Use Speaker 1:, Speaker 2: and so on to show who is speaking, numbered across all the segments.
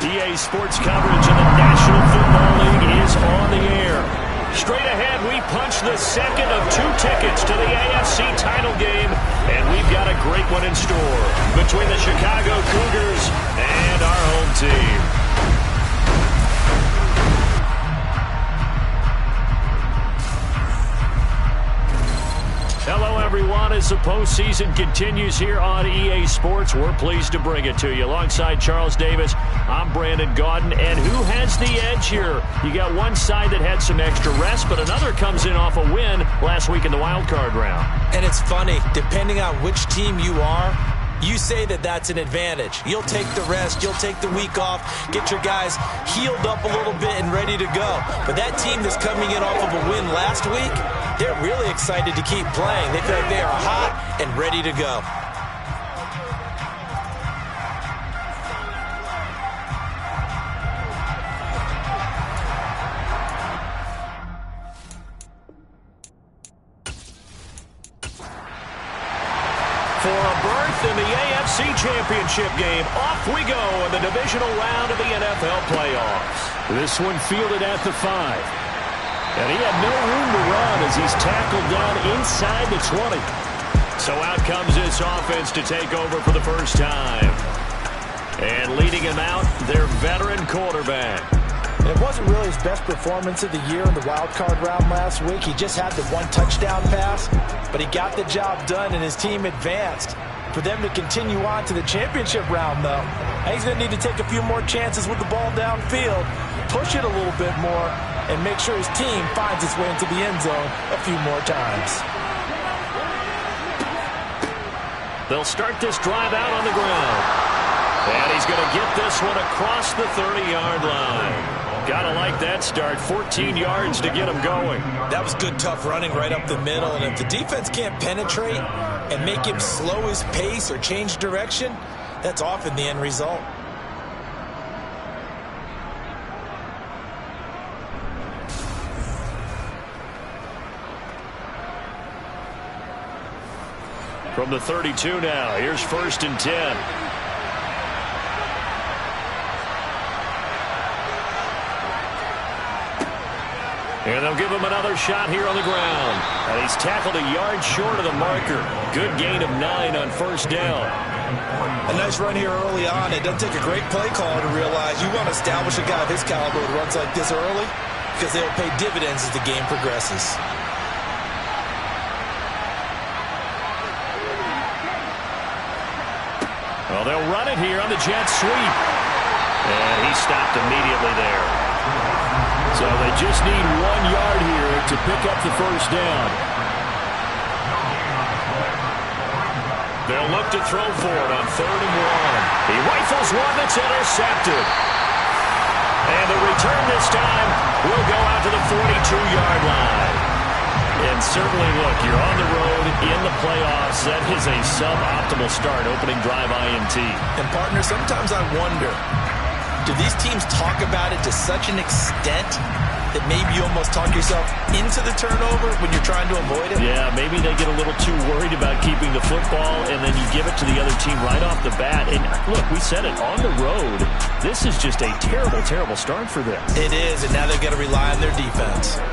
Speaker 1: EA Sports coverage of the National Football League is on the air. Straight ahead, we punch the second of 2 tickets to the AFC title game, and we've got a great one in store between the Chicago Cougars and our home team. Hello, everyone. As the postseason continues here on EA Sports, we're pleased to bring it to you. Alongside Charles Davis, I'm Brandon Gaudin. And who has the edge here? You got one side that had some extra rest, but another comes in off a win last week in the wild card round.
Speaker 2: And it's funny, depending on which team you are, you say that that's an advantage. You'll take the rest, you'll take the week off, get your guys healed up a little bit and ready to go. But that team that's coming in off of a win last week, they're really excited to keep playing. They feel like they are hot and ready to go.
Speaker 1: For a berth in the AFC Championship game, off we go in the divisional round of the NFL playoffs. This one fielded at the 5. And he had no room to run as he's tackled down inside the 20. So out comes this offense to take over for the first time. And leading him out, their veteran quarterback.
Speaker 3: And it wasn't really his best performance of the year in the wild card round last week. He just had the 1 touchdown pass, but he got the job done and his team advanced. For them to continue on to the championship round, though, he's going to need to take a few more chances with the ball downfield, push it a little bit more, and make sure his team finds its way into the end zone a few more times.
Speaker 1: They'll start this drive out on the ground. And he's going to get this one across the 30-yard line. Gotta like that start. 14 yards to get him going.
Speaker 2: That was good, tough running right up the middle. And if the defense can't penetrate and make him slow his pace or change direction, that's often the end result.
Speaker 1: From the 32 now, here's 1st and 10. And they'll give him another shot here on the ground. And he's tackled a yard short of the marker. Good gain of 9 on 1st down.
Speaker 2: A nice run here early on. It doesn't take a great play caller to realize you want to establish a guy of his caliber who runs like this early because they'll pay dividends as the game progresses.
Speaker 1: Well, they'll run it here on the jet sweep. And he stopped immediately there. So they just need 1 yard here to pick up the 1st down. They'll look to throw for it on 3rd and 1. He rifles one that's intercepted. And the return this time will go out to the 42-yard line. And certainly, look, you're on the road in the playoffs. That is a suboptimal start, opening drive INT.
Speaker 2: And, partner, sometimes I wonder, do these teams talk about it to such an extent that maybe you almost talk yourself into the turnover when you're trying to avoid it?
Speaker 1: Yeah, maybe they get a little too worried about keeping the football, and then you give it to the other team right off the bat. And, look, we said it, on the road, this is just a terrible, terrible start for them.
Speaker 2: It is, and now they've got to rely on their defense.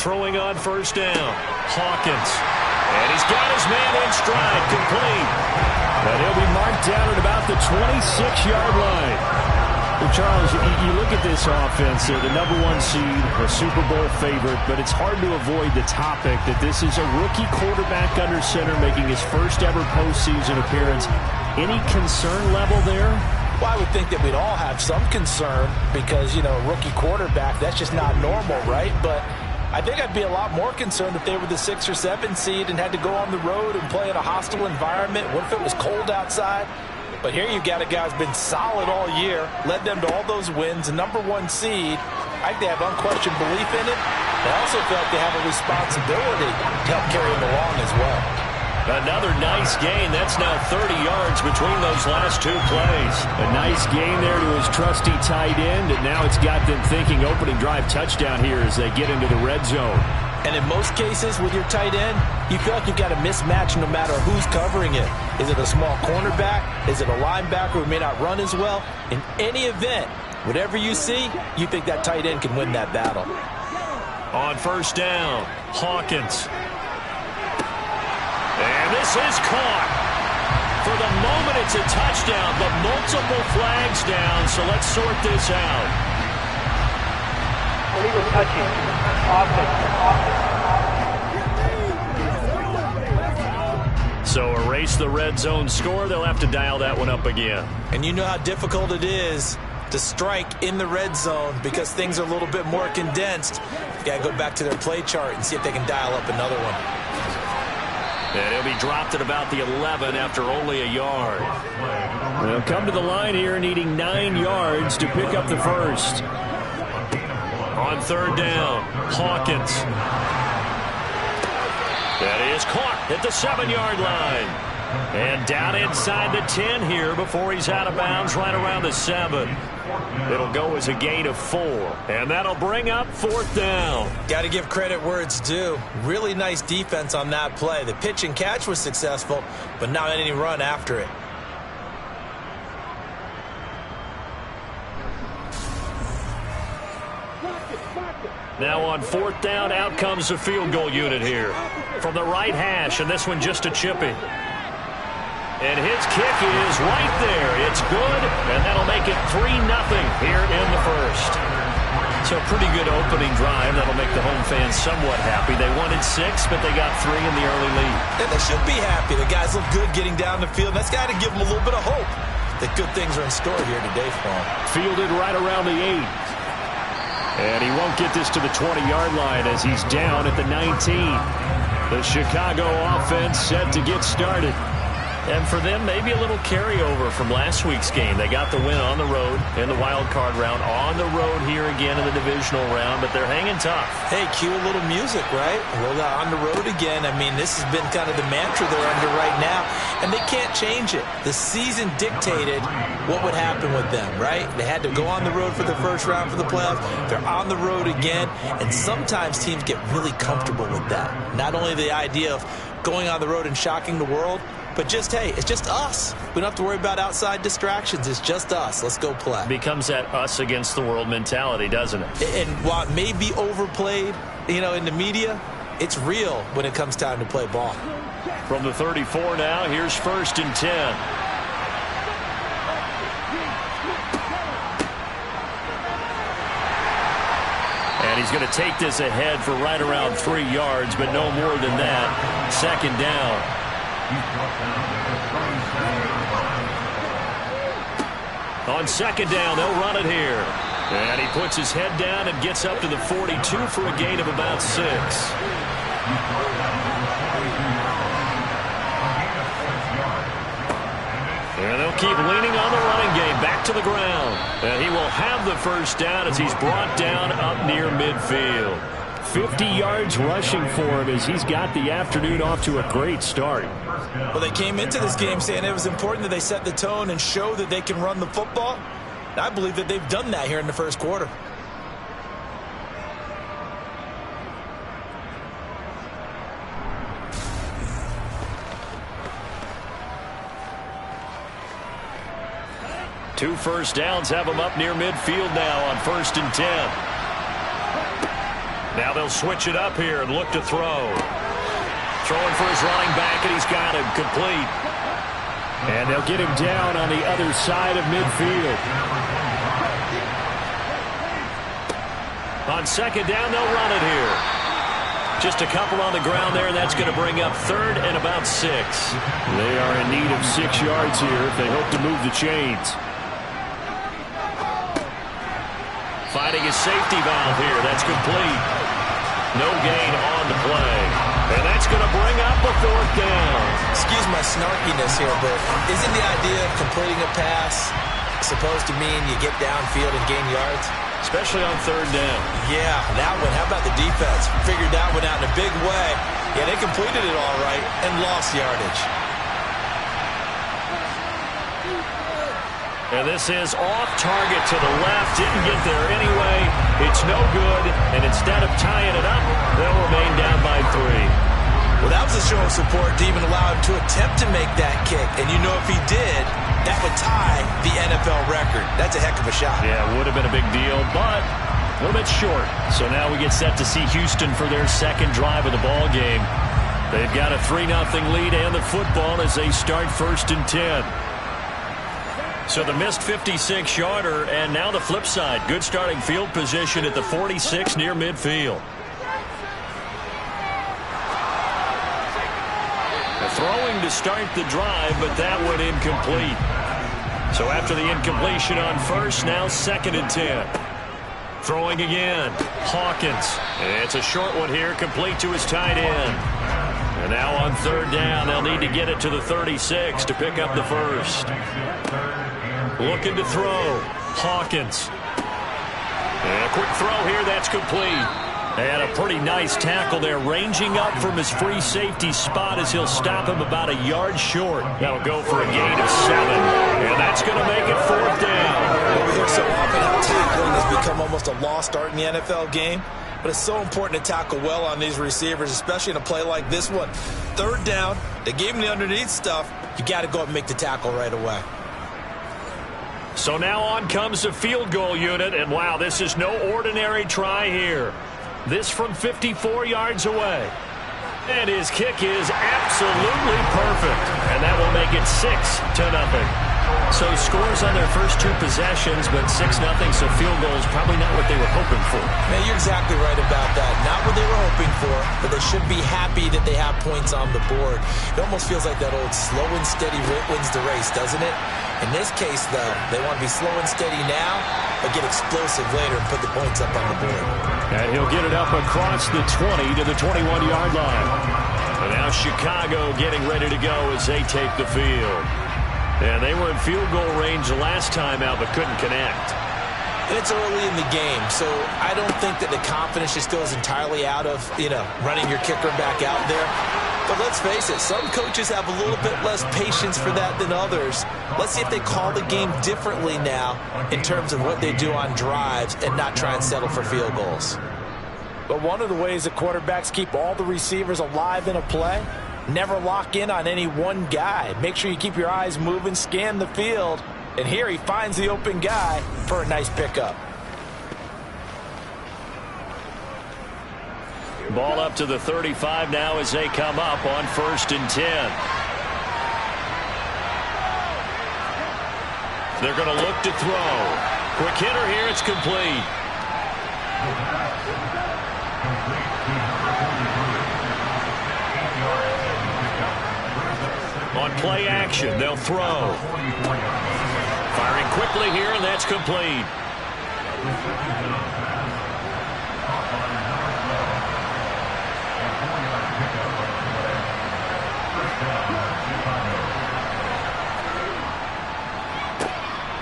Speaker 1: Throwing on 1st down, Hawkins. And he's got his man in stride, complete. And he'll be marked down at about the 26-yard line. Well, Charles, you look at this offense, they're the #1 seed, a Super Bowl favorite, but it's hard to avoid the topic that this is a rookie quarterback under center making his first ever postseason appearance. Any concern level there?
Speaker 3: Well, I would think that we'd all have some concern because, you know, a rookie quarterback, that's just not normal, right? But I think I'd be a lot more concerned if they were the 6 or 7 seed and had to go on the road and play in a hostile environment. What if it was cold outside? But here you've got a guy who's been solid all year, led them to all those wins, a #1 seed. I think they have unquestioned belief in it. They also feel like they have a responsibility to help carry him along as well.
Speaker 1: Another nice gain. That's now 30 yards between those last two plays. A nice gain there to his trusty tight end, and now it's got them thinking opening drive touchdown here as they get into the red zone.
Speaker 3: And in most cases with your tight end, you feel like you've got a mismatch no matter who's covering it. Is it a small cornerback? Is it a linebacker who may not run as well? In any event, whatever you see, you think that tight end can win that battle.
Speaker 1: On first down, Hawkins. And this is caught. For the moment, it's a touchdown, but multiple flags down, so let's sort this out.
Speaker 4: Illegal touching.
Speaker 1: So erase the red zone score. They'll have to dial that one up again.
Speaker 2: And you know how difficult it is to strike in the red zone because things are a little bit more condensed. You got to go back to their play chart and see if they can dial up another one.
Speaker 1: And he'll be dropped at about the 11 after only a yard. They'll come to the line here needing 9 yards to pick up the first. On third down, Hawkins. That is caught at the 7-yard line. And down inside the 10 here before he's out of bounds right around the 7. It'll go as a gain of 4. And that'll bring up fourth down.
Speaker 2: Got to give credit where it's due. Really nice defense on that play. The pitch and catch was successful, but not any run after it.
Speaker 1: Now on fourth down, out comes the field goal unit here. From the right hash, and this one just a chippy. And his kick is right there. It's good, and that'll make it 3-0 here in the first. So a pretty good opening drive. That'll make the home fans somewhat happy. They wanted 6, but they got 3 in the early lead.
Speaker 2: And they should be happy. The guys look good getting down the field. That's got to give them a little bit of hope that good things are in store here today for them.
Speaker 1: Fielded right around the 8. And he won't get this to the 20-yard line as he's down at the 19. The Chicago offense set to get started. And for them, maybe a little carryover from last week's game. They got the win on the road in the wild card round, on the road here again in the divisional round, but they're hanging tough.
Speaker 2: Hey, cue a little music, right? Well, on the road again. I mean, this has been kind of the mantra they're under right now, and they can't change it. The season dictated what would happen with them, right? They had to go on the road for the first round for the playoffs. They're on the road again, and sometimes teams get really comfortable with that. Not only the idea of going on the road and shocking the world, but just, hey, it's just us. We don't have to worry about outside distractions. It's just us. Let's go play.
Speaker 1: Becomes that us against the world mentality, doesn't it?
Speaker 2: And while it may be overplayed, in the media, it's real when it comes time to play ball.
Speaker 1: From the 34 now, here's 1st and 10. And he's going to take this ahead for right around 3 yards, but no more than that. 2nd down. On 2nd down, they'll run it here. And he puts his head down and gets up to the 42 for a gain of about 6. And they'll keep leaning on the running game back to the ground. And he will have the first down as he's brought down up near midfield. 50 yards rushing for him as he's got the afternoon off to a great start.
Speaker 2: Well, they came into this game saying it was important that they set the tone and show that they can run the football. I believe that they've done that here in the first quarter.
Speaker 1: Two first downs have them up near midfield now on 1st and 10. Now they'll switch it up here and look to throw. Throwing for his running back, and he's got him complete. And they'll get him down on the other side of midfield. On 2nd down, they'll run it here. Just a couple on the ground there, and that's going to bring up 3rd and about 6. They are in need of 6 yards here if they hope to move the chains. Finding his safety valve here. That's complete. No gain on the play. And that's going to bring up a 4th down.
Speaker 2: Excuse my snarkiness here, but isn't the idea of completing a pass supposed to mean you get downfield and gain yards?
Speaker 1: especially on third down.
Speaker 2: Yeah, that one. How about the defense? Figured that one out in a big way. Yeah, they completed it all right and lost yardage.
Speaker 1: And this is off target to the left. Didn't get there anyway. It's no good. And instead of tying it up, they'll remain down by 3.
Speaker 2: Well, that was a show of support to even allow him to attempt to make that kick. And you know if he did, that would tie the NFL record. That's a heck of a shot.
Speaker 1: Yeah, it would have been a big deal, but a little bit short. So now we get set to see Houston for their second drive of the ball game. They've got a 3-0 lead and the football as they start 1st and 10. So the missed 56-yarder, and now the flip side. Good starting field position at the 46 near midfield. Throwing to start the drive, but that one incomplete. So after the incompletion on first, now 2nd and 10. Throwing again, Hawkins. It's a short one here, complete to his tight end. And now on 3rd down, they'll need to get it to the 36 to pick up the first. Looking to throw, Hawkins. And a quick throw here, that's complete. And a pretty nice tackle there, ranging up from his free safety spot as he'll stop him about a yard short. That'll go for a gain of 7. And that's going to make it 4th down.
Speaker 2: We hear so often how tackling has become almost a lost art in the NFL game. But it's so important to tackle well on these receivers, especially in a play like this one. 3rd down, they gave him the underneath stuff. You got to go up and make the tackle right away.
Speaker 1: So now on comes the field goal unit, and wow, this is no ordinary try here. This from 54 yards away. And his kick is absolutely perfect. And that will make it 6-0. So scores on their first 2 possessions, but 6-0, so field goal is probably not what they were hoping for.
Speaker 2: Man, you're exactly right about that. Not what they were hoping for, but they should be happy that they have points on the board. It almost feels like that old slow and steady wins the race, doesn't it? In this case, though, they want to be slow and steady now, but get explosive later and put the points up on the board.
Speaker 1: And he'll get it up across the 20 to the 21-yard line. And now Chicago getting ready to go as they take the field. And they were in field goal range last time out, but couldn't connect.
Speaker 2: And it's early in the game, so I don't think that the confidence just goes entirely out of, running your kicker back out there. But let's face it, some coaches have a little bit less patience for that than others. Let's see if they call the game differently now in terms of what they do on drives and not try and settle for field goals.
Speaker 3: But one of the ways that quarterbacks keep all the receivers alive in a play, never lock in on any one guy. Make sure you keep your eyes moving, scan the field. And here he finds the open guy for a nice pickup.
Speaker 1: Ball up to the 35 now as they come up on 1st and 10. They're going to look to throw. Quick hitter here, it's complete. On play action, they'll throw. Firing quickly here, and that's complete.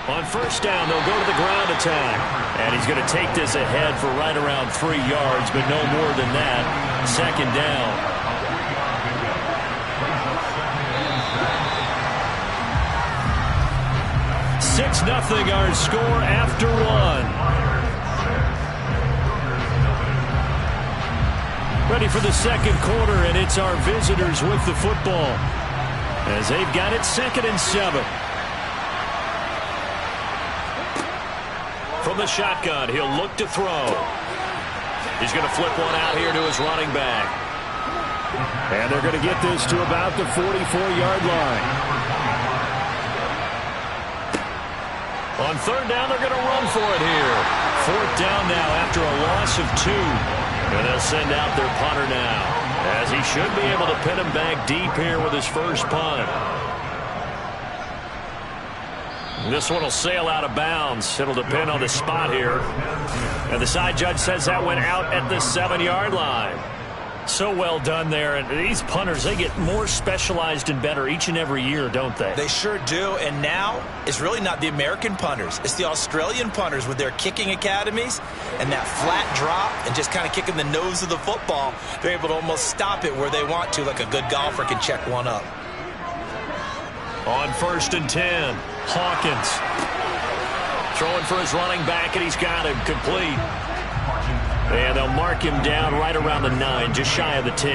Speaker 1: On 1st down, they'll go to the ground attack. And he's going to take this ahead for right around 3 yards, but no more than that. 2nd down. 6-0 our score after 1. Ready for the 2nd quarter, and it's our visitors with the football as they've got it 2nd and 7. From the shotgun, he'll look to throw. He's going to flip one out here to his running back. And they're going to get this to about the 44-yard line. On 3rd down, they're going to run for it here. 4th down now after a loss of 2. And they'll send out their punter now, as he should be able to pin him back deep here with his first punt. This one will sail out of bounds. It'll depend on the spot here. And the side judge says that went out at the 7-yard line. So well done there. And these punters, they get more specialized and better each and every year, don't they?
Speaker 2: They sure do. And now it's really not the American punters. It's the Australian punters with their kicking academies and that flat drop and just kind of kicking the nose of the football. They're able to almost stop it where they want to, like a good golfer can check one up.
Speaker 1: On 1st and 10, Hawkins throwing for his running back, and he's got him complete. And they'll mark him down right around the 9, just shy of the 10.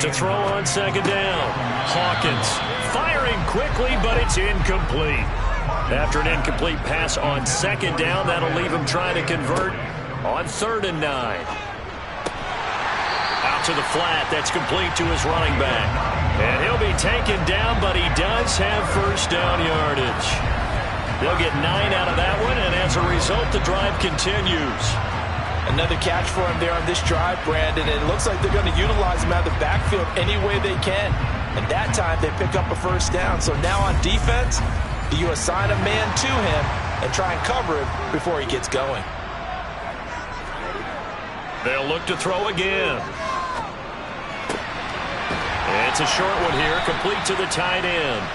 Speaker 1: To throw on 2nd down, Hawkins firing quickly, but it's incomplete. After an incomplete pass on 2nd down, that'll leave him trying to convert on 3rd and 9. Out to the flat, that's complete to his running back. And he'll be taken down, but he does have 1st down yardage. They'll get 9 out of that one, and as a result, the drive continues.
Speaker 3: Another catch for him there on this drive, Brandon. It looks like they're going to utilize him out of the backfield any way they can. And that time, they pick up a 1st down. So now on defense, you assign a man to him and try and cover him before he gets going.
Speaker 1: They'll look to throw again. It's a short one here, complete to the tight end.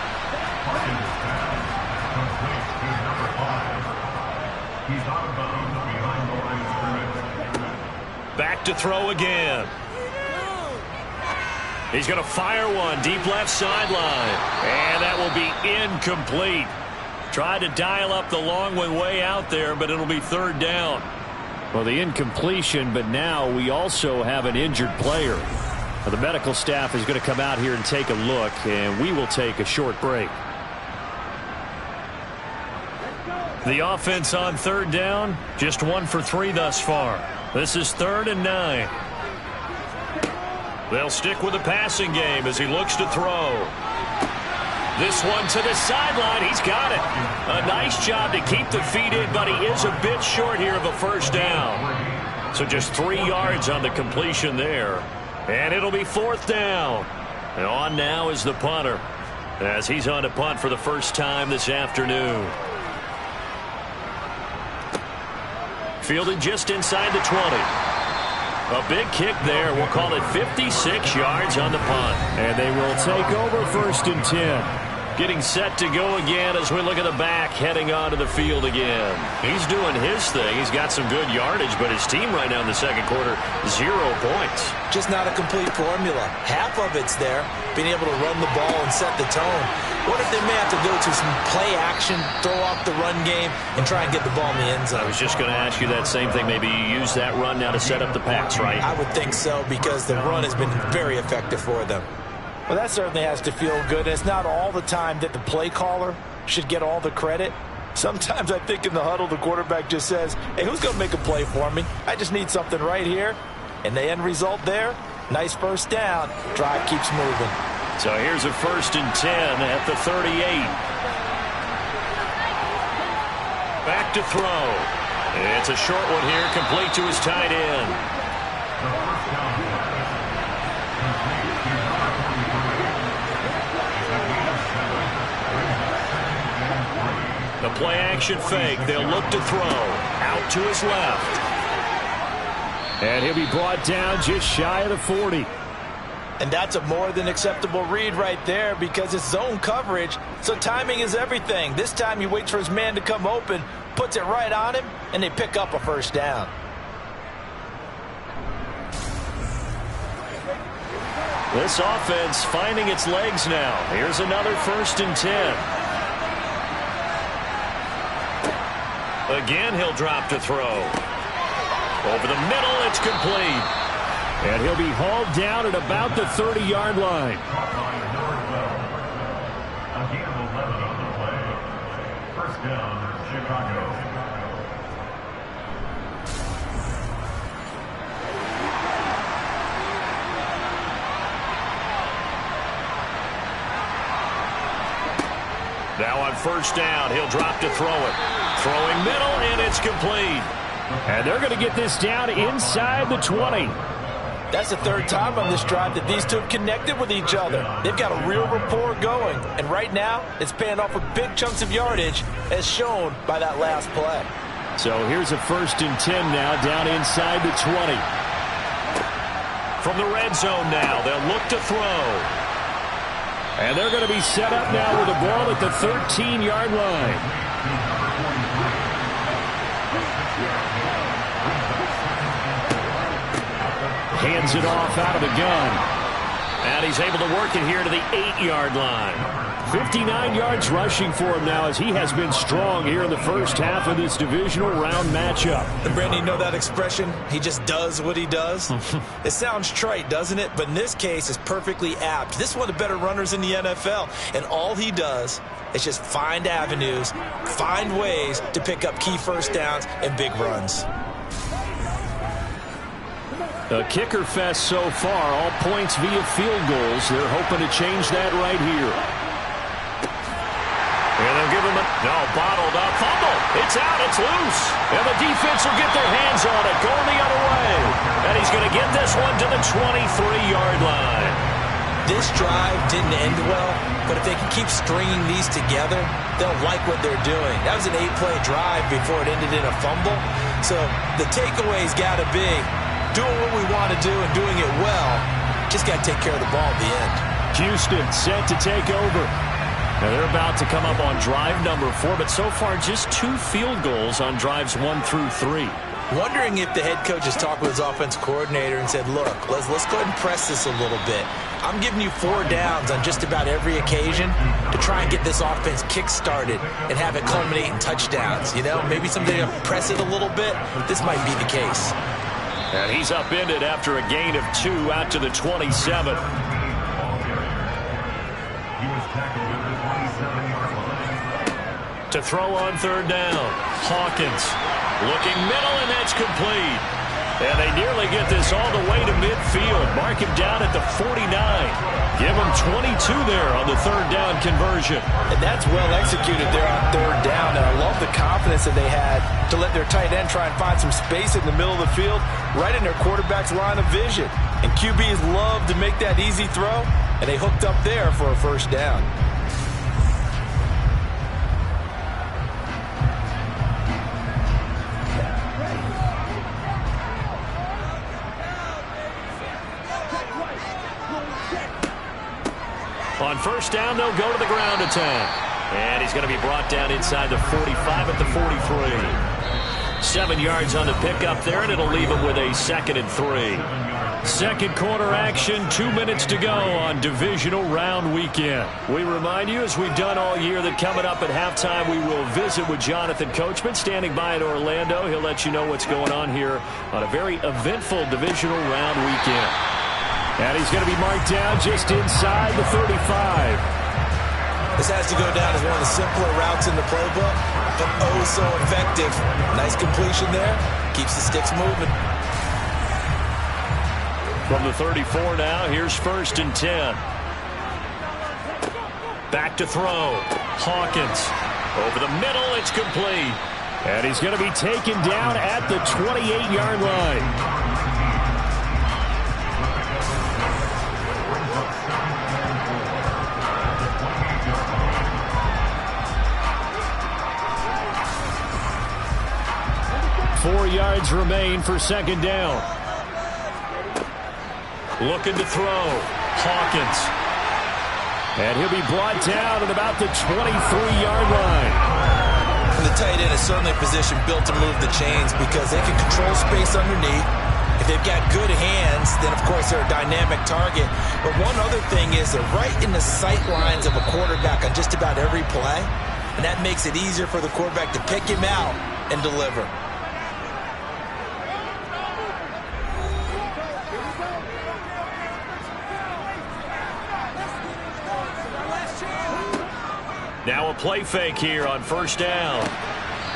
Speaker 1: Back to throw again. He's going to fire one deep left sideline. And that will be incomplete. Tried to dial up the long one way out there, but it'll be 3rd down. Well, the incompletion, but now we also have an injured player. The medical staff is going to come out here and take a look, and we will take a short break. The offense on 3rd down, just 1 for 3 thus far. This is 3rd and 9. They'll stick with the passing game as he looks to throw. This one to the sideline. He's got it. A nice job to keep the feet in, but he is a bit short here of a 1st down. So just 3 yards on the completion there. And it'll be 4th down. And on now is the punter, as he's on to punt for the first time this afternoon. Fielded just inside the 20. A big kick there. We'll call it 56 yards on the punt. And they will take over 1st and 10. Getting set to go again as we look at the back, heading onto the field again. He's doing his thing. He's got some good yardage, but his team right now in the 2nd quarter, 0 points.
Speaker 2: Just not a complete formula. Half of it's there, being able to run the ball and set the tone. What if they may have to go to some play action, throw off the run game, and try and get the ball in the end zone?
Speaker 1: I was just going to ask you that same thing. Maybe you use that run now to set up the pass, right?
Speaker 2: I would think so, because the run has been very effective for them.
Speaker 3: Well, that certainly has to feel good. It's not all the time that the play caller should get all the credit. Sometimes I think in the huddle, the quarterback just says, hey, who's going to make a play for me? I just need something right here. And the end result there, nice 1st down. Drive keeps moving.
Speaker 1: So here's a 1st and 10 at the 38. Back to throw. It's a short one here, complete to his tight end. The play action fake. They'll look to throw. Out to his left. And he'll be brought down just shy of the 40.
Speaker 3: And that's a more than acceptable read right there, because it's zone coverage, so timing is everything. This time he waits for his man to come open, puts it right on him, and they pick up a 1st down.
Speaker 1: This offense finding its legs now. Here's another 1st and 10. Again, he'll drop to throw. Over the middle, it's complete. And he'll be hauled down at about the 30-yard line.
Speaker 4: Again, 11 on the play. 1st down, Chicago.
Speaker 1: Now on 1st down, he'll drop to throw it. Throwing middle, and it's complete. And they're going to get this down inside the 20.
Speaker 3: That's the 3rd time on this drive that these two have connected with each other. They've got a real rapport going. And right now, it's paying off with big chunks of yardage, as shown by that last play.
Speaker 1: So here's a 1st and 10 now, down inside the 20. From the red zone now, they'll look to throw. And they're going to be set up now with the ball at the 13-yard line. Hands it off out of the gun. And he's able to work it here to the 8-yard line. 59 yards rushing for him now as he has been strong here in the first half of this divisional round matchup.
Speaker 2: And Brandon, you know that expression? He just does what he does? It sounds trite, doesn't it? But in this case, it's perfectly apt. This is one of the better runners in the NFL. And all he does is just find avenues, find ways to pick up key first downs and big runs.
Speaker 1: A kicker fest so far, all points via field goals. They're hoping to change that right here. And they'll give him bottled up. Fumble. It's out. It's loose. And the defense will get their hands on it. Going the other way. And he's going to get this one to the 23-yard line.
Speaker 2: This drive didn't end well, but if they can keep stringing these together, they'll like what they're doing. That was an 8-play drive before it ended in a fumble. So the takeaway's got to be doing what we want to do and doing it well. Just got to take care of the ball at the end.
Speaker 1: Houston set to take over. Now they're about to come up on drive number 4, but so far just 2 field goals on drives 1 through 3.
Speaker 2: Wondering if the head coach has talked with his offense coordinator and said, look, let's go ahead and press this a little bit. I'm giving you 4 downs on just about every occasion to try and get this offense kick-started and have it culminate in touchdowns. You know, maybe someday to press it a little bit. This might be the case.
Speaker 1: And he's upended after a gain of 2 out to the 27. To throw on 3rd down. Hawkins looking middle, and that's complete. And they nearly get this all the way to midfield. Mark him down at the 49. Give him 22 there on the 3rd down conversion.
Speaker 3: And that's well executed there on 3rd down. And I love the confidence that they had to let their tight end try and find some space in the middle of the field, right in their quarterback's line of vision. And QBs love to make that easy throw, and they hooked up there for a 1st down.
Speaker 1: On 1st down, they'll go to the ground attack. And he's going to be brought down inside the 45 at the 43. 7 yards on the pickup there, and it'll leave him with a 2nd and 3. Second quarter action, 2 minutes to go on divisional round weekend. We remind you, as we've done all year, that coming up at halftime, we will visit with Jonathan Coachman, standing by in Orlando. He'll let you know what's going on here on a very eventful divisional round weekend. And he's going to be marked down just inside the 35.
Speaker 2: This has to go down as one of the simpler routes in the playbook, but oh so effective. Nice completion there. Keeps the sticks moving.
Speaker 1: From the 34 now, here's 1st and 10. Back to throw. Hawkins. Over the middle, it's complete. And he's going to be taken down at the 28-yard line. 4 yards remain for 2nd down. Looking to throw. Hawkins. And he'll be brought down at about the 23-yard line.
Speaker 2: And the tight end is certainly a position built to move the chains because they can control space underneath. If they've got good hands, then of course they're a dynamic target. But one other thing is they're right in the sight lines of a quarterback on just about every play. And that makes it easier for the quarterback to pick him out and deliver.
Speaker 1: Now a play fake here on 1st down.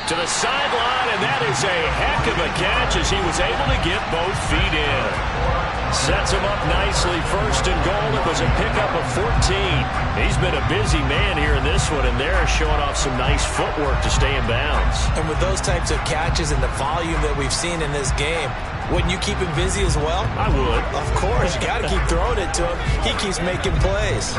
Speaker 1: To the sideline, and that is a heck of a catch as he was able to get both feet in. Sets him up nicely, 1st and goal. It was a pickup of 14. He's been a busy man here in this one, and they're showing off some nice footwork to stay in bounds.
Speaker 2: And with those types of catches and the volume that we've seen in this game, wouldn't you keep him busy as well?
Speaker 1: I would.
Speaker 2: Of course, you got to keep throwing it to him. He keeps making plays.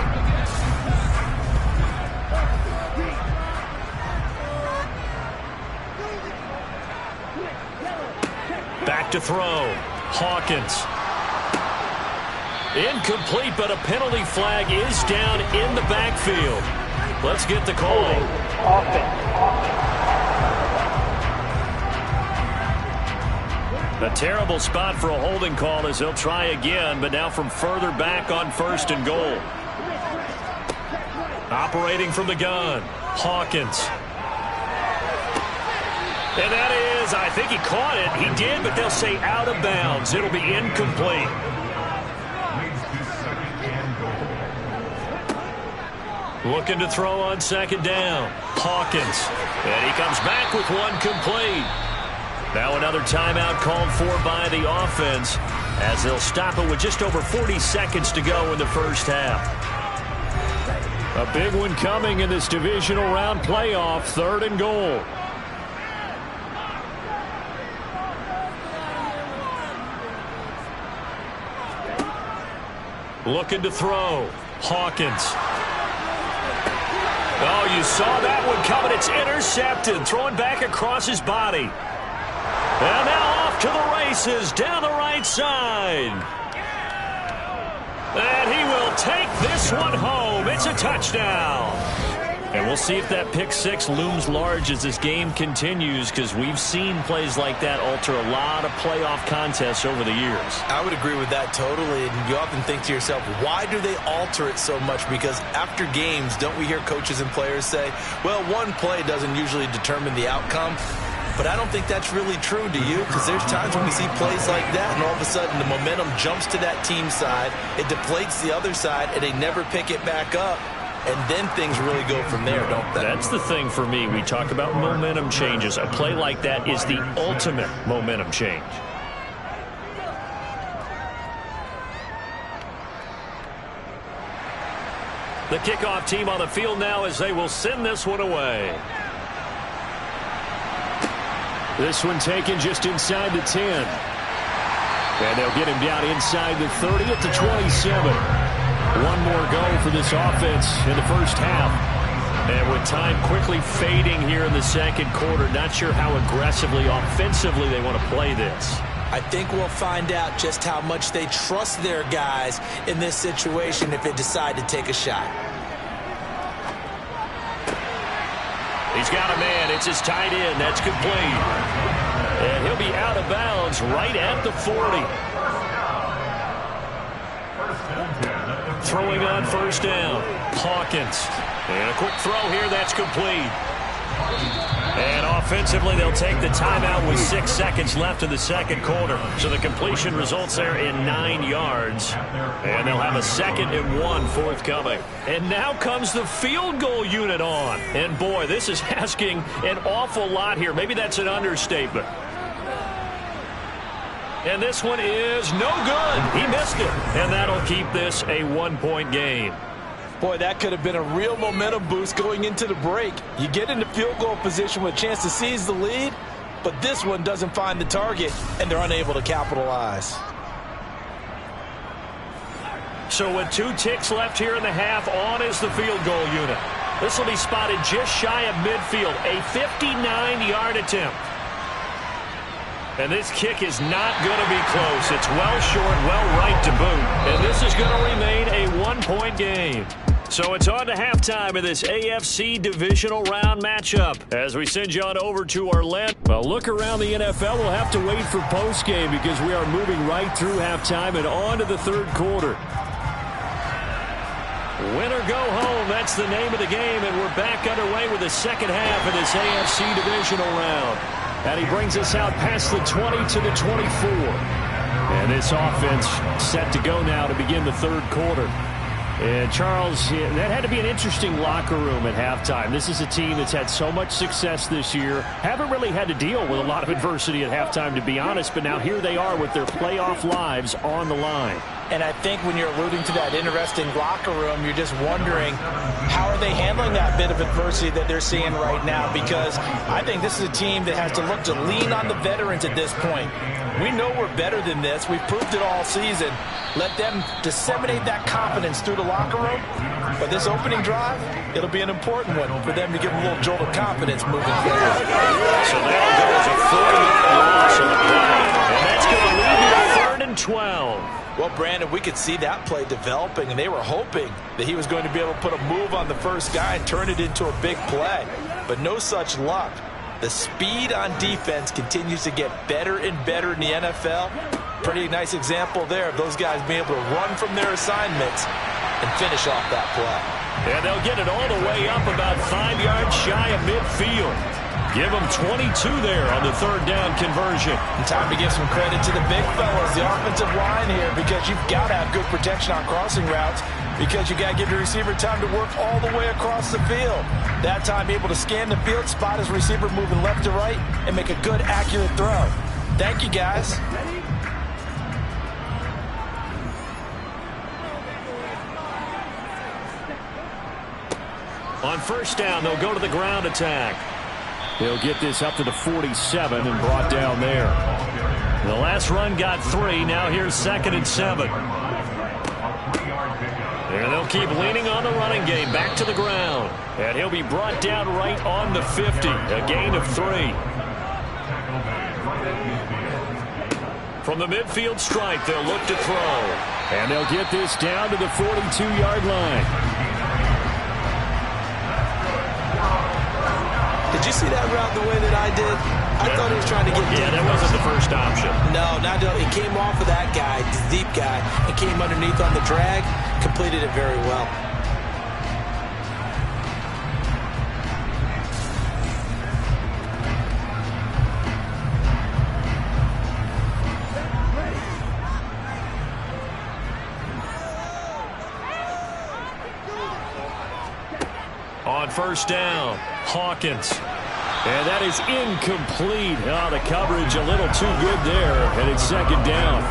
Speaker 1: to throw. Hawkins. Incomplete, but a penalty flag is down in the backfield. Let's get the call. A terrible spot for a holding call as he'll try again, but now from further back on 1st and goal. Operating from the gun, Hawkins. And that is, I think he caught it. He did, but they'll say out of bounds. It'll be incomplete. Looking to throw on 2nd down. Hawkins. And he comes back with one complete. Now another timeout called for by the offense as they'll stop it with just over 40 seconds to go in the first half. A big one coming in this divisional round playoff, 3rd and goal. Looking to throw. Hawkins. Oh, you saw that one coming. It's intercepted. Throwing back across his body. And now off to the races down the right side. And he will take this one home. It's a touchdown. And we'll see if that pick six looms large as this game continues, because we've seen plays like that alter a lot of playoff contests over the years.
Speaker 2: I would agree with that totally. And you often think to yourself, why do they alter it so much? Because after games, don't we hear coaches and players say, well, one play doesn't usually determine the outcome? But I don't think that's really true, do you? Because there's times when we see plays like that, and all of a sudden the momentum jumps to that team side, it deflates the other side, and they never pick it back up. And then things really go from there, don't they?
Speaker 1: That's the thing for me. We talk about momentum changes. A play like that is the ultimate momentum change. The kickoff team on the field now as they will send this one away. This one taken just inside the 10. And they'll get him down inside the 30 at the 27. One more go for this offense in the first half. And with time quickly fading here in the second quarter, not sure how aggressively, offensively they want to play this.
Speaker 2: I think we'll find out just how much they trust their guys in this situation if they decide to take a shot.
Speaker 1: He's got a man. It's his tight end. That's complete. And he'll be out of bounds right at the 40. Throwing on 1st down. Hawkins. And a quick throw here. That's complete. And offensively, they'll take the timeout with 6 seconds left in the second quarter. So the completion results there in 9 yards. And they'll have a 2nd and 1 forthcoming. And now comes the field goal unit on. And boy, this is asking an awful lot here. Maybe that's an understatement. And this one is no good. He missed it. And that'll keep this a 1-point game.
Speaker 3: Boy, that could have been a real momentum boost going into the break. You get into field goal position with a chance to seize the lead, but this one doesn't find the target, and they're unable to capitalize.
Speaker 1: So with 2 ticks left here in the half, on is the field goal unit. This will be spotted just shy of midfield, a 59-yard attempt. And this kick is not going to be close. It's well short, well right to boot. And this is going to remain a 1-point game. So it's on to halftime of this AFC divisional round matchup. As we send you on over to Orlando. Well, look around the NFL. We'll have to wait for postgame because we are moving right through halftime and on to the third quarter. Win or go home, that's the name of the game. And we're back underway with the second half of this AFC divisional round. And he brings us out past the 20 to the 24. And this offense set to go now to begin the third quarter. And Charles, that had to be an interesting locker room at halftime. This is a team that's had so much success this year. Haven't really had to deal with a lot of adversity at halftime, to be honest. But now here they are with their playoff lives on the line.
Speaker 3: And I think when you're alluding to that interesting locker room, you're just wondering how are they handling that bit of adversity that they're seeing right now, because I think this is a team that has to look to lean on the veterans at this point. We know we're better than this. We've proved it all season. Let them disseminate that confidence through the locker room. But this opening drive, it'll be an important one for them to give them a little jolt of confidence moving forward.
Speaker 1: So there goes a 4-yard loss on the play. And that's and 12.
Speaker 3: Well, Brandon, we could see that play developing, and they were hoping that he was going to be able to put a move on the first guy and turn it into a big play. But no such luck. The speed on defense continues to get better and better in the NFL. Pretty nice example there of those guys being able to run from their assignments and finish off that play.
Speaker 1: And they'll get it all the way up about 5 yards shy of midfield. Give them 22 there on the third down conversion.
Speaker 3: And time to give some credit to the big fellas, the offensive line here, because you've got to have good protection on crossing routes, because you got to give the receiver time to work all the way across the field. That time able to scan the field, spot his receiver moving left to right, and make a good, accurate throw. Thank you, guys.
Speaker 1: On first down, they'll go to the ground attack. They'll get this up to the 47 and brought down there. The last run got 3. Now here's 2nd and 7. And they'll keep leaning on the running game. Back to the ground. And he'll be brought down right on the 50. A gain of 3. From the midfield stripe, they'll look to throw. And they'll get this down to the 42-yard line.
Speaker 3: Did you see that route the way that I did? I thought he was trying to get deep.
Speaker 1: Yeah, that wasn't the first option.
Speaker 3: No, not it came off of that guy, the deep guy, and came underneath on the drag, completed it very well.
Speaker 1: On first down, Hawkins. And that is incomplete. Oh, the coverage a little too good there, and it's 2nd down.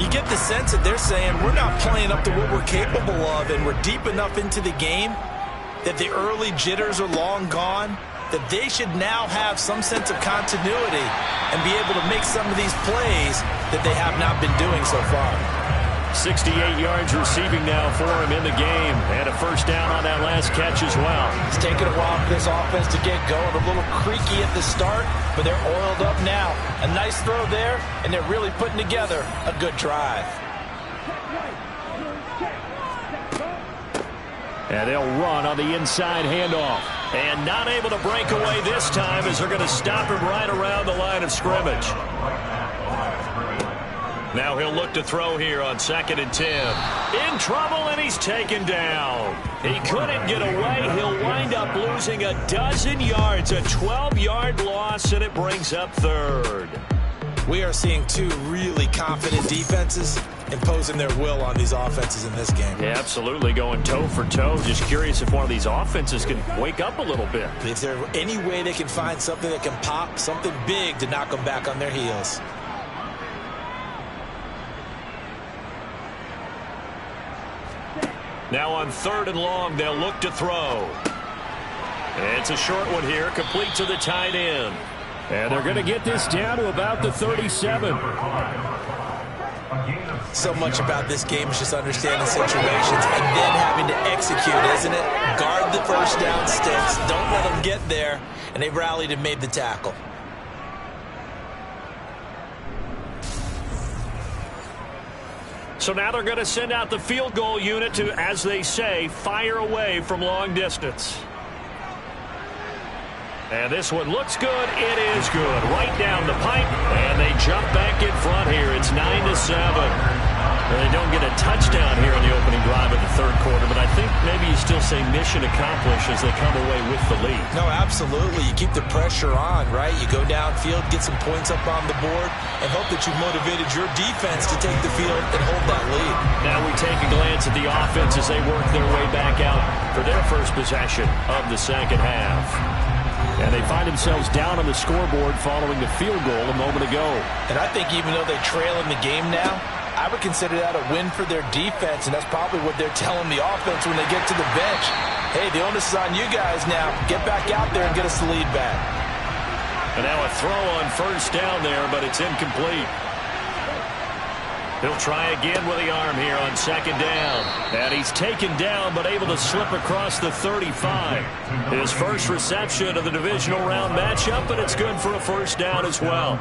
Speaker 3: You get the sense that they're saying we're not playing up to what we're capable of, and we're deep enough into the game that the early jitters are long gone, that they should now have some sense of continuity and be able to make some of these plays that they have not been doing so far.
Speaker 1: 68 yards receiving now for him in the game, and a first down on that last catch as well.
Speaker 3: It's taken a while for this offense to get going. A little creaky at the start, but they're oiled up now. A nice throw there, and they're really putting together a good drive.
Speaker 1: And they'll run on the inside handoff. And not able to break away this time as they're going to stop him right around the line of scrimmage. Now he'll look to throw here on 2nd and 10. In trouble, and he's taken down. He couldn't get away. He'll wind up losing a dozen yards, a 12-yard loss, and it brings up 3rd.
Speaker 3: We are seeing two really confident defenses imposing their will on these offenses in this game.
Speaker 1: Yeah, absolutely, going toe for toe. Just curious if one of these offenses can wake up a little bit.
Speaker 3: Is there any way they can find something that can pop, something big to knock them back on their heels?
Speaker 1: Now on 3rd and long, they'll look to throw. It's a short one here, complete to the tight end. And they're going to get this down to about the 37.
Speaker 3: So much about this game is just understanding situations and then having to execute, isn't it? Guard the first down sticks. Don't let them get there. And they rallied and made the tackle.
Speaker 1: So now they're going to send out the field goal unit to, as they say, fire away from long distance. And this one looks good. It is good. Right down the pipe. And they jump back in front here. It's 9-7. And they don't get a touchdown here in the opening drive of the 3rd quarter. But I think maybe you still say mission accomplished as they come away with the lead.
Speaker 3: No, absolutely. You keep the pressure on, right? You go downfield, get some points up on the board, and hope that you've motivated your defense to take the field and hold that lead.
Speaker 1: Now we take a glance at the offense as they work their way back out for their first possession of the 2nd half. And they find themselves down on the scoreboard following the field goal a moment ago.
Speaker 3: And I think even though they trail in the game now, I would consider that a win for their defense, and that's probably what they're telling the offense when they get to the bench. Hey, the onus is on you guys now. Get back out there and get us the lead back.
Speaker 1: And now a throw on first down there, but it's incomplete. He'll try again with the arm here on 2nd down. And he's taken down, but able to slip across the 35. His first reception of the divisional round matchup, and it's good for a first down as well.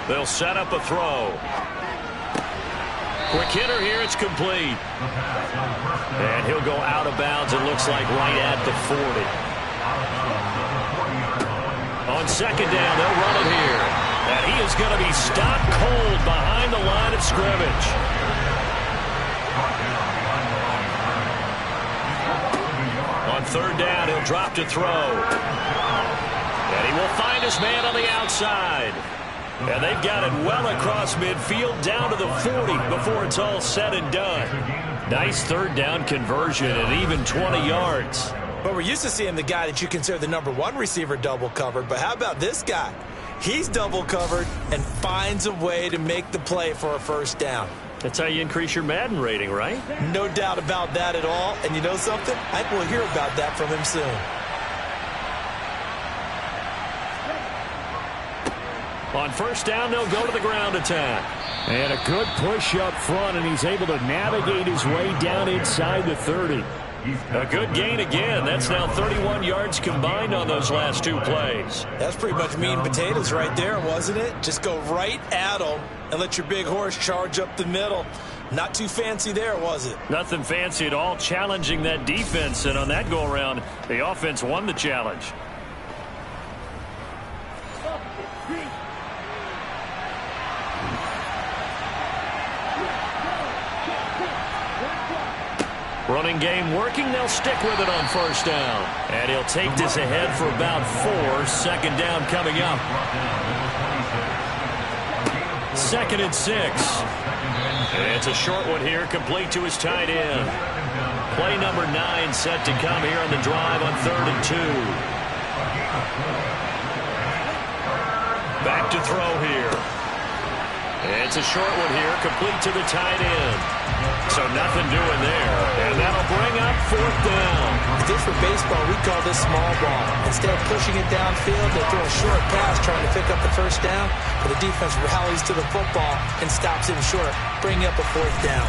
Speaker 1: They'll set up a throw. Quick hitter here. It's complete. And he'll go out of bounds, it looks like, right at the 40. On second down, they'll run it here. And he is going to be stopped cold behind the line of scrimmage. On third down, he'll drop to throw. And he will find his man on the outside. And they've got it well across midfield down to the 40 before it's all said and done. Nice third down conversion at even 20 yards.
Speaker 2: But we're used to seeing the guy that you consider the #1 receiver double covered. But how about this guy? He's double covered and finds a way to make the play for a first down.
Speaker 1: That's how you increase your Madden rating, right?
Speaker 2: No doubt about that at all. And you know something? I think we'll hear about that from him soon.
Speaker 1: On first down, they'll go to the ground attack. And a good push up front, and he's able to navigate his way down inside the 30. A good gain again. That's now 31 yards combined on those last two plays.
Speaker 2: That's pretty much meat and potatoes right there, wasn't it? Just go right at them and let your big horse charge up the middle. Not too fancy there, was it?
Speaker 1: Nothing fancy at all, challenging that defense. And on that go-around, the offense won the challenge. Running game working. They'll stick with it on first down. And he'll take this ahead for about 4. Second down coming up. 2nd and 6. It's a short one here, complete to his tight end. Play number 9 set to come here on the drive on 3rd and 2. Back to throw here. It's a short one here, complete to the tight end. So nothing doing there. And that'll bring up 4th down.
Speaker 2: If this were baseball, we'd call this small ball. Instead of pushing it downfield, they throw a short pass trying to pick up the first down. But the defense rallies to the football and stops him short, bringing up a 4th down.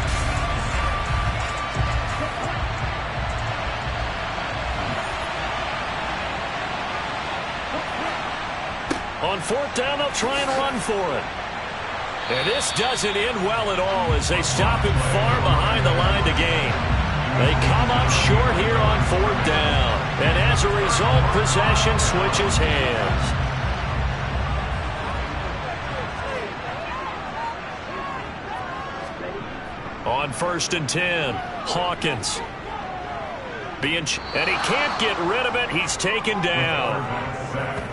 Speaker 1: On 4th down, they'll try and run for it. And this doesn't end well at all as they stop him far behind the line to gain. They come up short here on 4th down. And as a result, possession switches hands. On 1st and 10, Hawkins. And he can't get rid of it. He's taken down.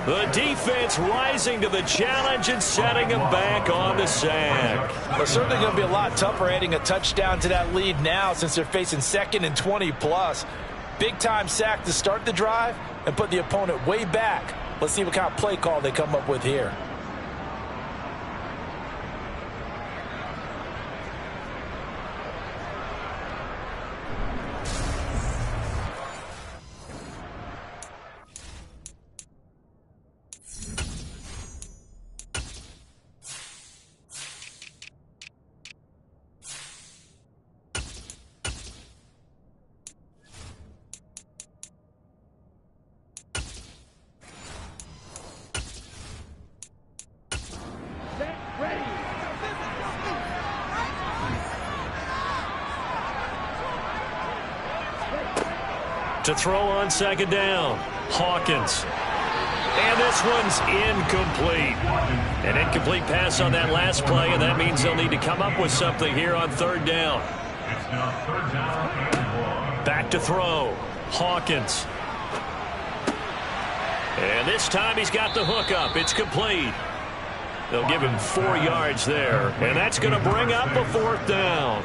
Speaker 1: The defense rising to the challenge and setting him back on the sack.
Speaker 3: They're certainly going to be a lot tougher adding a touchdown to that lead now since they're facing 2nd and 20+. Big-time sack to start the drive and put the opponent way back. Let's see what kind of play call they come up with here.
Speaker 1: To throw on 2nd down, Hawkins. And this one's incomplete. An incomplete pass on that last play, and that means they'll need to come up with something here on 3rd down. Back to throw, Hawkins. And this time he's got the hook up. It's complete. They'll give him 4 yards there, and that's going to bring up a 4th down.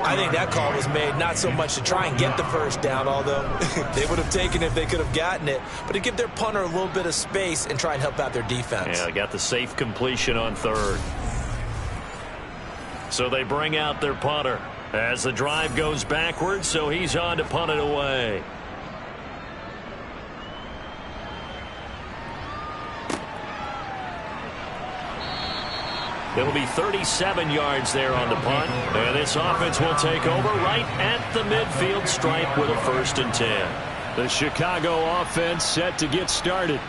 Speaker 2: I think that call was made not so much to try and get the first down, although they would have taken it if they could have gotten it, but to give their punter a little bit of space and try and help out their defense.
Speaker 1: Yeah, got the safe completion on 3rd. So they bring out their punter as the drive goes backwards, so he's on to punt it away. It'll be 37 yards there on the punt. And this offense will take over right at the midfield stripe with a 1st and 10. The Chicago offense set to get started.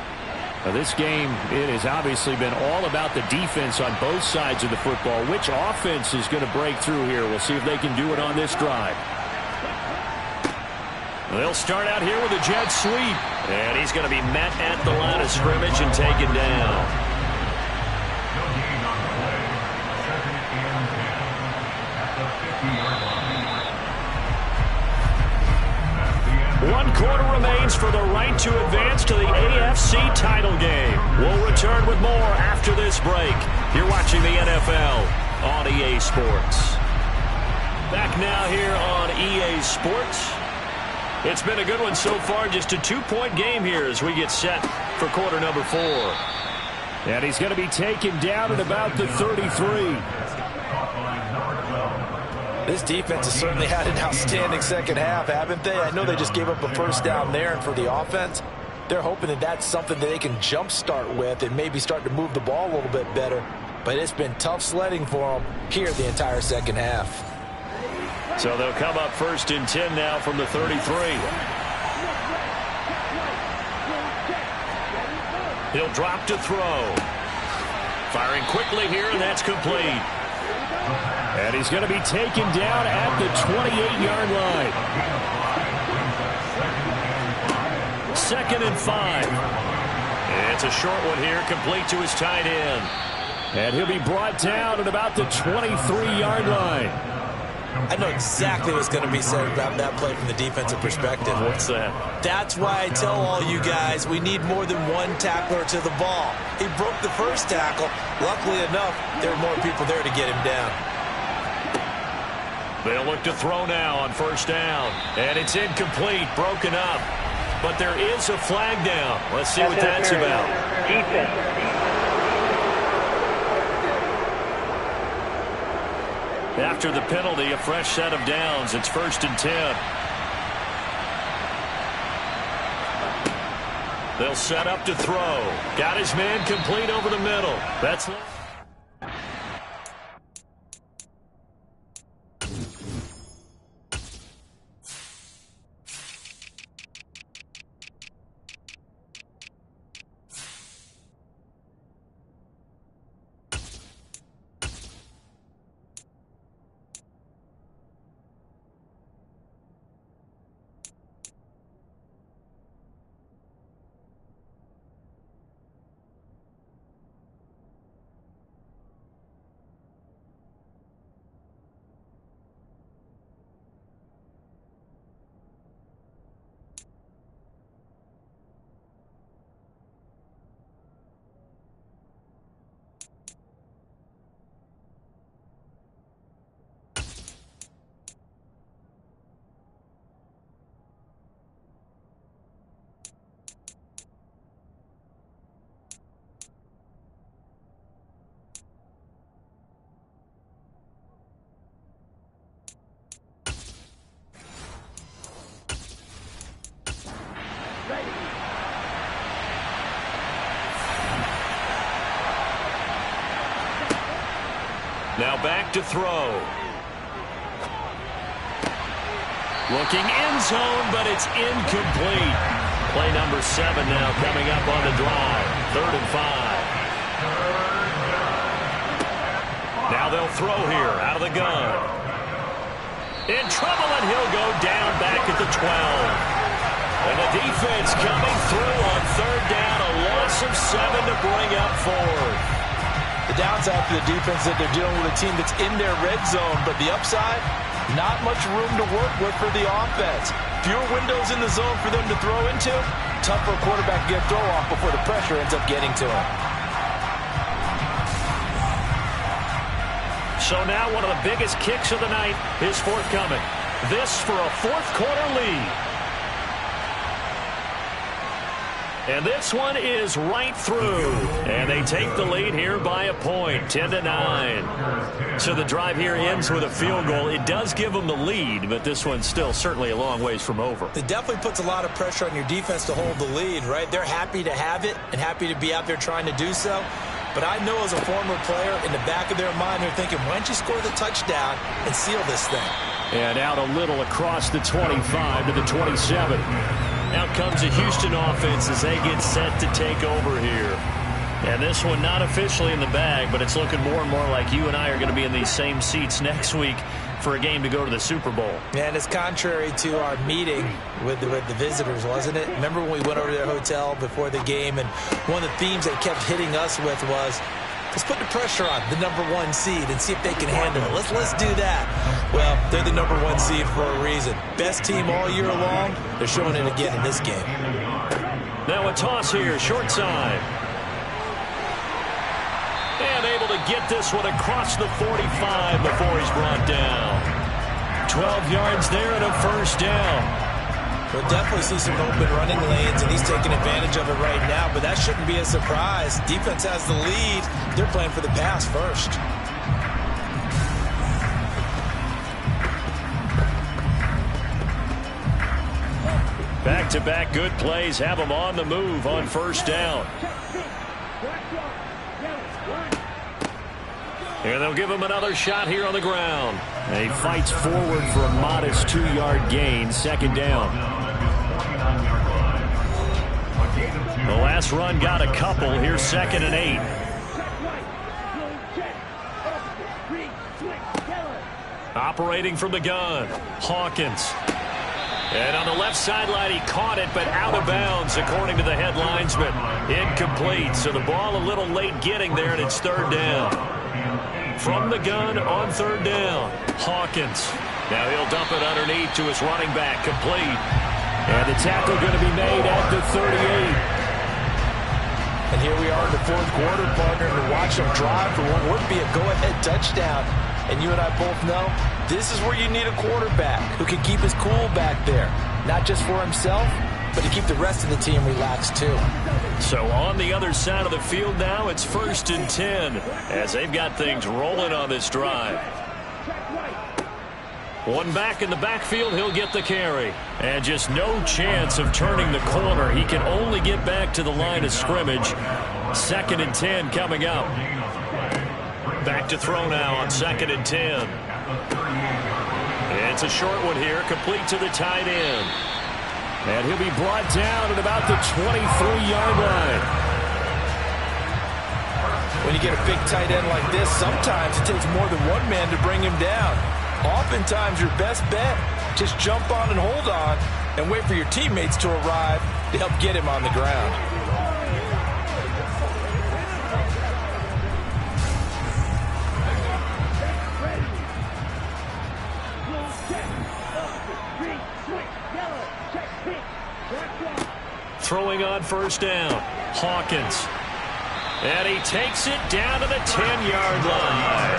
Speaker 1: This game, it has obviously been all about the defense on both sides of the football. Which offense is going to break through here? We'll see if they can do it on this drive. They'll start out here with a jet sweep. And he's going to be met at the line of scrimmage and taken down.
Speaker 4: No gain on the play. 2nd and 10 at the 50-yard line.
Speaker 1: 1 quarter remains for the right to advance to the AFC title game. We'll return with more after this break. You're watching the NFL on EA Sports. Back now here on EA Sports. It's been a good one so far. Just a 2-point game here as we get set for quarter number 4. And he's going to be taken down at about the 33.
Speaker 3: This defense has certainly had an outstanding second half, haven't they? I know they just gave up a first down there, and for the offense, they're hoping that that's something that they can jumpstart with and maybe start to move the ball a little bit better. But it's been tough sledding for them here the entire second half.
Speaker 1: So they'll come up 1st and 10 now from the 33. He'll drop to throw. Firing quickly here, and that's complete. And he's going to be taken down at the 28-yard line. 2nd and 5. It's a short one here, complete to his tight end. And he'll be brought down at about the 23-yard line.
Speaker 2: I know exactly what's going to be said about that play from the defensive perspective.
Speaker 1: What's that?
Speaker 2: That's why I tell all you guys we need more than one tackler to the ball. He broke the first tackle. Luckily enough, there were more people there to get him down.
Speaker 1: They'll look to throw now on 1st down. And it's incomplete, broken up. But there is a flag down. Let's see what that's about. After the penalty, a fresh set of downs. It's 1st and 10. They'll set up to throw. Got his man complete over the middle. That's... Now back to throw. Looking end zone, but it's incomplete. Play number 7 now coming up on the drive. 3rd and 5. Now they'll throw here out of the gun. In trouble, and he'll go down back at the 12. And the defense coming through on 3rd down. A loss of 7 to bring up 4th.
Speaker 3: The downside for the defense is that they're dealing with a team that's in their red zone, but the upside, not much room to work with for the offense. Fewer windows in the zone for them to throw into. Tough for a quarterback to get a throw off before the pressure ends up getting to him.
Speaker 1: So now one of the biggest kicks of the night is forthcoming. This for a 4th quarter lead. And this one is right through. And they take the lead here by a point, 10-9. So the drive here ends with a field goal. It does give them the lead, but this one's still certainly a long ways from over.
Speaker 2: It definitely puts a lot of pressure on your defense to hold the lead, right? They're happy to have it and happy to be out there trying to do so. But I know as a former player, in the back of their mind, they're thinking, why don't you score the touchdown and seal this thing?
Speaker 1: And out a little across the 25 to the 27. Out comes the Houston offense as they get set to take over here. And this one not officially in the bag, but it's looking more and more like you and I are going to be in these same seats next week for a game to go to the Super Bowl.
Speaker 2: And it's contrary to our meeting with the visitors, wasn't it? Remember when we went over to their hotel before the game, and one of the themes they kept hitting us with was, let's put the pressure on the #1 seed and see if they can handle it. Let's do that. Well, they're the #1 seed for a reason. Best team all year long. They're showing it again in this game.
Speaker 1: Now a toss here, short side. And able to get this one across the 45 before he's brought down. 12 yards there and a first down.
Speaker 2: We'll definitely see some open running lanes, and he's taking advantage of it right now, but that shouldn't be a surprise. Defense has the lead. They're playing for the pass first.
Speaker 1: Back-to-back good plays have him on the move on first down. And they'll give him another shot here on the ground. And he fights forward for a modest 2-yard gain, second down. The last run got a couple. Here's 2nd and 8. Operating from the gun, Hawkins. And on the left sideline, he caught it, but out of bounds, according to the head linesman. Incomplete, so the ball a little late getting there, and it's 3rd down. From the gun on 3rd down, Hawkins. Now he'll dump it underneath to his running back, complete. And the tackle going to be made at the 38.
Speaker 3: And here we are in the 4th quarter, partner, to watch them drive for what would be a go-ahead touchdown. And you and I both know this is where you need a quarterback who can keep his cool back there. Not just for himself, but to keep the rest of the team relaxed too.
Speaker 1: So on the other side of the field now, it's 1st and 10 as they've got things rolling on this drive. One back in the backfield, he'll get the carry. And just no chance of turning the corner. He can only get back to the line of scrimmage. 2nd and 10 coming up. Back to throw now on 2nd and 10. It's a short one here, complete to the tight end. And he'll be brought down at about the 23-yard line.
Speaker 3: When you get a big tight end like this, sometimes it takes more than one man to bring him down. Oftentimes, your best bet, just jump on and hold on and wait for your teammates to arrive to help get him on the ground.
Speaker 1: Throwing on first down, Hawkins. And he takes it down to the 10-yard line.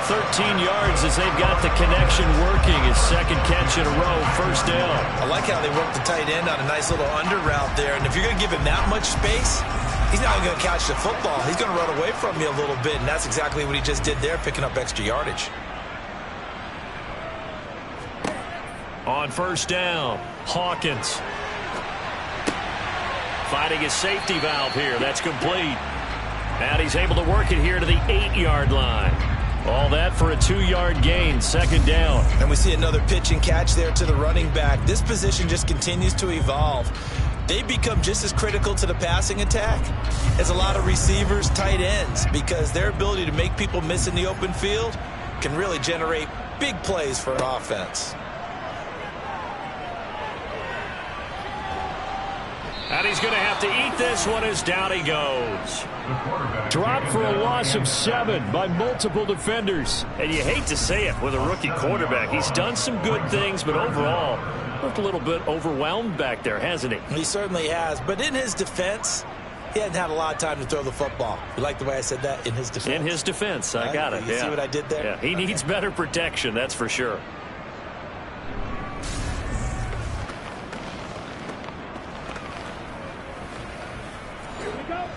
Speaker 1: 13 yards as they've got the connection working. His 2nd catch in a row, first down.
Speaker 2: I like how they work the tight end on a nice little under route there. And if you're going to give him that much space, he's not going to catch the football. He's going to run away from you a little bit, and that's exactly what he just did there, picking up extra yardage.
Speaker 1: On first down, Hawkins. Finding his safety valve here. That's complete. And he's able to work it here to the 8-yard line. All that for a 2-yard gain, 2nd down.
Speaker 2: And we see another pitch and catch there to the running back. This position just continues to evolve. They become just as critical to the passing attack as a lot of receivers, tight ends, because their ability to make people miss in the open field can really generate big plays for an offense.
Speaker 1: And he's going to have to eat this one as down he goes. Dropped for a loss of 7 by multiple defenders. And you hate to say it with a rookie quarterback. He's done some good things, but overall, looked a little bit overwhelmed back there, hasn't he?
Speaker 2: He certainly has. But in his defense, he hadn't had a lot of time to throw the football. You like the way I said that? In his defense.
Speaker 1: In his defense. I got it.
Speaker 2: You see what I did there?
Speaker 1: Yeah, he needs better protection, that's for sure.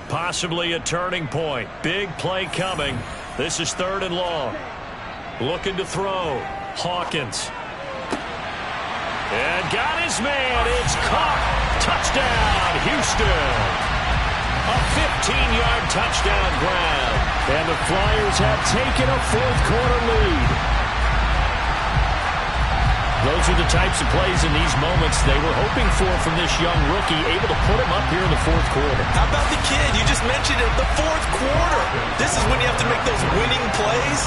Speaker 1: Possibly a turning point. Big play coming. This is 3rd and long. Looking to throw. Hawkins. And got his man. It's caught. Touchdown, Houston. A 15-yard touchdown grab. And the Flyers have taken a 4th quarter lead. Those are the types of plays in these moments they were hoping for from this young rookie, able to put him up here in the fourth quarter.
Speaker 2: How about the kid? You just mentioned it, the fourth quarter. This is when you have to make those winning plays.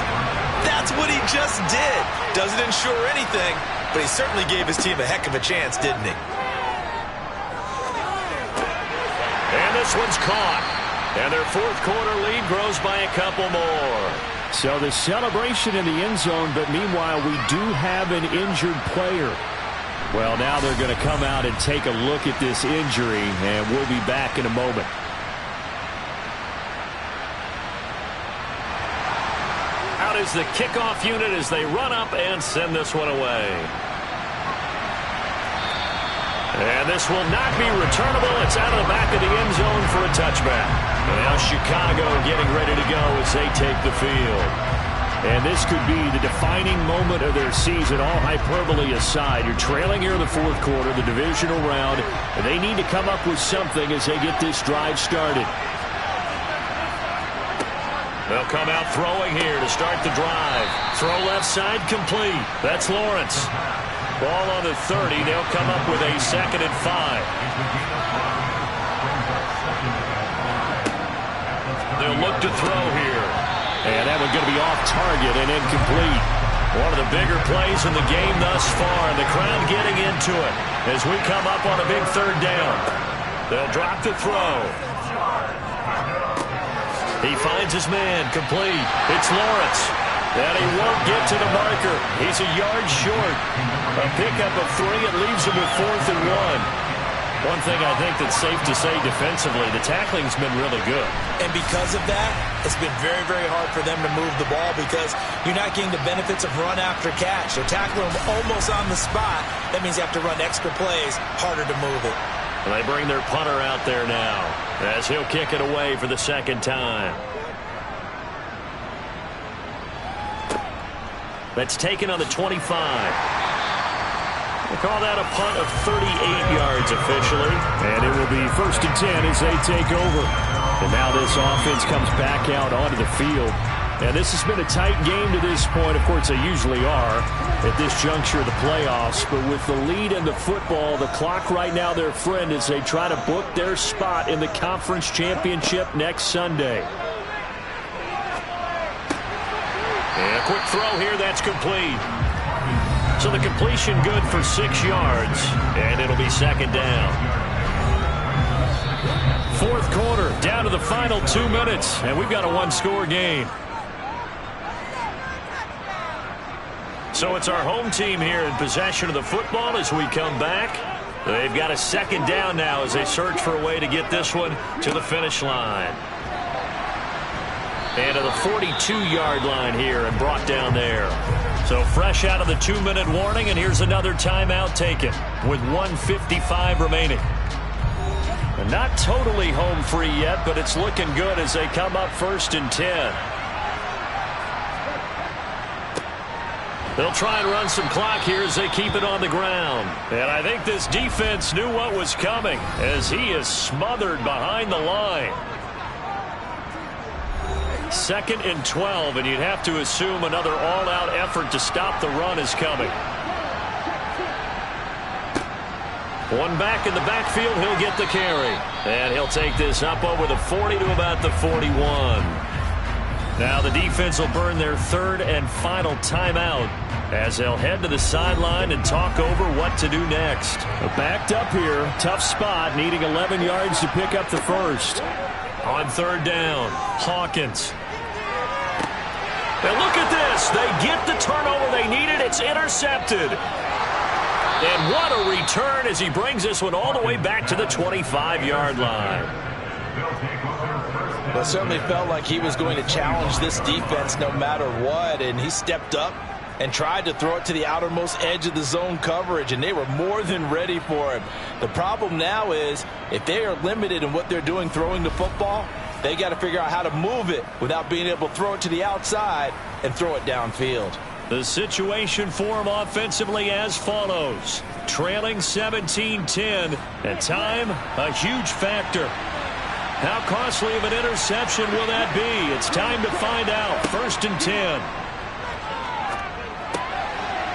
Speaker 2: That's what he just did. Doesn't ensure anything, but he certainly gave his team a heck of a chance, didn't he?
Speaker 1: And this one's caught. And their fourth quarter lead grows by a couple more. So the celebration in the end zone, but meanwhile we do have an injured player. Well, now they're going to come out and take a look at this injury, and we'll be back in a moment. Out is the kickoff unit as they run up and send this one away. And this will not be returnable. It's out of the back of the end zone for a touchback. And now Chicago getting ready to go as they take the field. And this could be the defining moment of their season, all hyperbole aside. You're trailing here in the fourth quarter, the divisional round, and they need to come up with something as they get this drive started. They'll come out throwing here to start the drive. Throw left side complete. That's Lawrence. Ball on the 30. They'll come up with a 2nd and 5. They'll look to throw here. And that one's going to be off target and incomplete. One of the bigger plays in the game thus far. And the crowd getting into it as we come up on a big 3rd down. They'll drop the throw. He finds his man complete. It's Lawrence. And he won't get to the marker. He's a yard short. A pickup of 3. It leaves him with 4th and 1. One thing I think that's safe to say defensively, the tackling's been really good.
Speaker 2: And because of that, it's been very, very hard for them to move the ball because you're not getting the benefits of run after catch. They're tackling him almost on the spot. That means you have to run extra plays, harder to move it.
Speaker 1: And they bring their punter out there now as he'll kick it away for the 2nd time. That's taken on the 25. They call that a punt of 38 yards officially. And it will be 1st and 10 as they take over. And now this offense comes back out onto the field. And this has been a tight game to this point. Of course, they usually are at this juncture of the playoffs. But with the lead in the football, the clock right now their friend as they try to book their spot in the conference championship next Sunday. And a quick throw here, that's complete. So the completion good for 6 yards, and it'll be 2nd down. 4th quarter, down to the final 2 minutes, and we've got a 1-score game. So it's our home team here in possession of the football as we come back. They've got a 2nd down now as they search for a way to get this one to the finish line. And to the 42-yard line here and brought down there. So fresh out of the 2-minute warning, and here's another timeout taken with 1:55 remaining. And not totally home free yet, but it's looking good as they come up 1st and 10. They'll try and run some clock here as they keep it on the ground. And I think this defense knew what was coming as he is smothered behind the line. 2nd and 12, and you'd have to assume another all-out effort to stop the run is coming. One back in the backfield, he'll get the carry. And he'll take this up over the 40 to about the 41. Now the defense will burn their 3rd and final timeout as they'll head to the sideline and talk over what to do next. Backed up here, tough spot, needing 11 yards to pick up the 1st. On 3rd down, Hawkins. And look at this. They get the turnover they needed. It's intercepted. And what a return as he brings this one all the way back to the 25-yard line.
Speaker 3: Well, it certainly felt like he was going to challenge this defense no matter what, and he stepped up and tried to throw it to the outermost edge of the zone coverage, and they were more than ready for him. The problem now is if they are limited in what they're doing throwing the football, they got to figure out how to move it without being able to throw it to the outside and throw it downfield.
Speaker 1: The situation for him offensively as follows. Trailing 17-10, and time a huge factor. How costly of an interception will that be? It's time to find out. 1st and 10.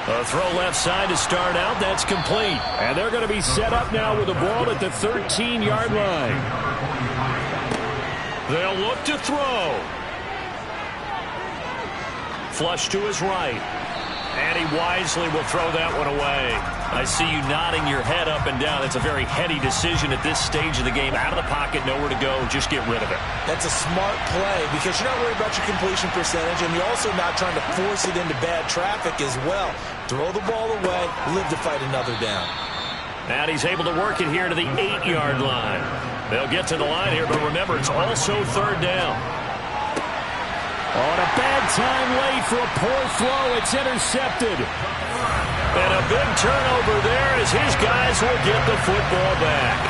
Speaker 1: A throw left side to start out. That's complete. And they're going to be set up now with the ball at the 13-yard line. They'll look to throw. Flush to his right. And he wisely will throw that one away. I see you nodding your head up and down. It's a very heady decision at this stage of the game. Out of the pocket, nowhere to go. Just get rid of it.
Speaker 3: That's a smart play because you're not worried about your completion percentage, and you're also not trying to force it into bad traffic as well. Throw the ball away, live to fight another down.
Speaker 1: And he's able to work it here to the 8-yard line. They'll get to the line here, but remember, it's also third down. On a bad time late for a poor throw. It's intercepted. And a big turnover there as his guys will get the football back.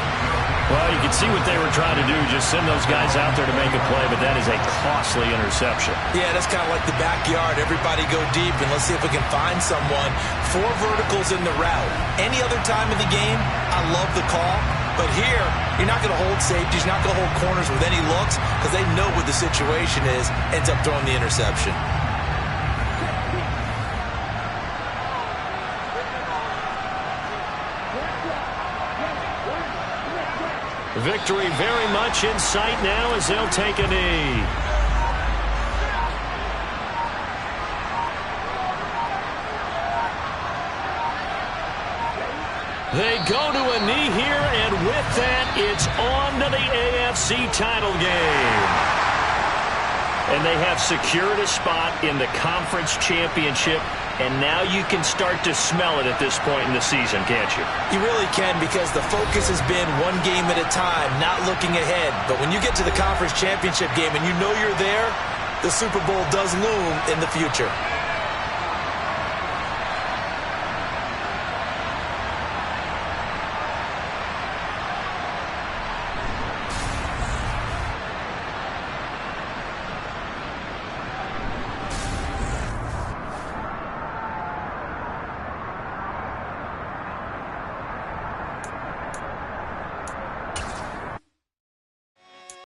Speaker 1: Well, you can see what they were trying to do, just send those guys out there to make a play, but that is a costly interception.
Speaker 2: Yeah, that's kind of like the backyard. Everybody go deep, and let's see if we can find someone. 4 verticals in the route. Any other time of the game, I love the call. But here, you're not going to hold safeties, you're not going to hold corners with any looks because they know what the situation is, ends up throwing the interception.
Speaker 1: Victory very much in sight now as they'll take a knee. They go to a knee here, and with that, it's on to the AFC title game. And they have secured a spot in the conference championship, and now you can start to smell it at this point in the season, can't you?
Speaker 2: You really can, because the focus has been one game at a time, not looking ahead. But when you get to the conference championship game and you know you're there, the Super Bowl does loom in the future.